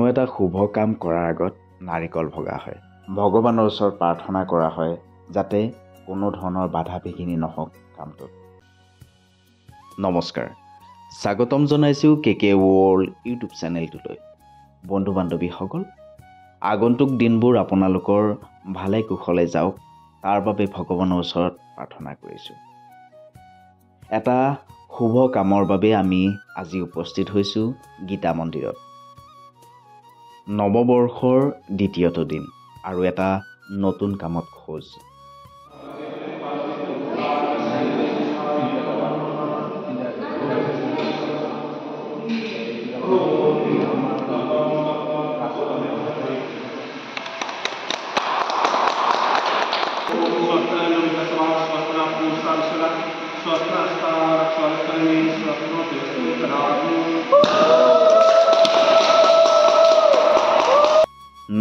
এটা শুভ কাম কৰাৰ আগত নাৰিকল ভগা হয়। ভগৱানৰ ওচৰত প্ৰাৰ্থনা কৰা হয় যাতে কোনো ধৰণৰ বাধা বিঘিনি নহওক কামটোত। নমস্কাৰ, স্বাগতম জনাইছোঁ KK ৱৰ্ল্ড ইউটিউব চেনেলটোলৈ। বন্ধু বান্ধৱীসকল, আগন্তুক দিনবোৰ আপোনালোকৰ ভালে কুশলে যাওক তাৰ বাবে ভগৱানৰ ওচৰত প্ৰাৰ্থনা কৰিছোঁ। এটা শুভ কামৰ বাবে আমি আজি উপস্থিত হৈছোঁ গীতা মন্দিৰত। নৱবৰ্ষৰ দ্বিতীয়টো দিন আৰু এটা নতুন কামত খোজ।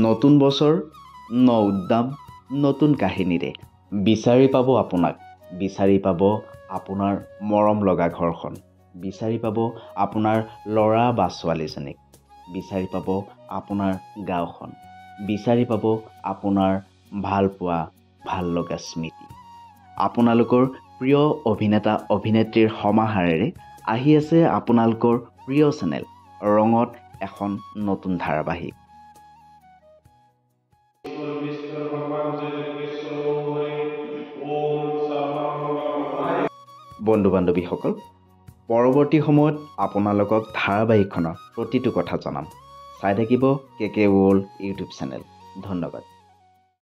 নতুন বছৰ, ন উদ্যাম, নতুন কাহিনীৰে বিচাৰি পাব আপোনাক, বিচাৰি পাব আপোনাৰ মৰম লগা ঘৰখন, বিচাৰি পাব আপোনাৰ ল'ৰা বা ছোৱালীজনীক, বিচাৰি পাব আপোনাৰ গাঁওখন, বিচাৰি পাব আপোনাৰ ভাল পোৱা ভাল লগা স্মৃতি। আপোনালোকৰ প্ৰিয় অভিনেতা অভিনেত্ৰীৰ সমাহাৰেৰে আহি আছে আপোনালোকৰ প্ৰিয় চেনেল ৰঙত এখন নতুন ধাৰাবাহিক। বন্ধু বান্ধৱীসকল, পৰৱৰ্তী সময়ত আপোনালোকক ধাৰাবাহিকখনৰ প্ৰতিটো কথা জনাম। চাই থাকিব KK ৱৰ্ল্ড ইউটিউব চেনেল। ধন্যবাদ।